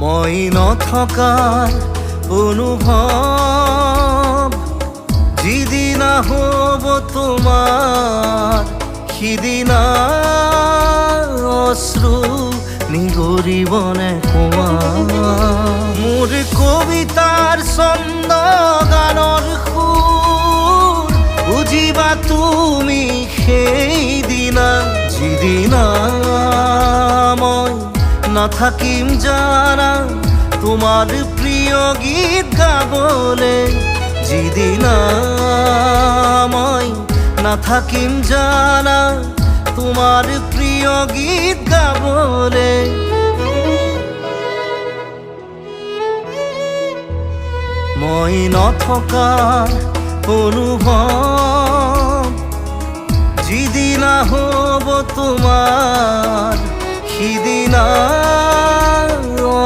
মই নথকাৰ অনুভৱ যিদিনা হ'ব তোমাৰ সিদিনা অশ্ৰু নিগৰিবনে কোৱা মোৰ কবিতাৰ ছন্দ গানৰ সুৰ বুজিবা তুমি সেইদিনা যিদিনা মই নাথাকিম জানা তোমাৰ প্ৰিয় গীত গাবলে যিদিনা মই নাথাকিম জানা তোমাৰ প্ৰিয় গীত গাবলে মই নথকাৰ অনুভৱ যিদিনা হ'ব তোমাৰ সিদিনা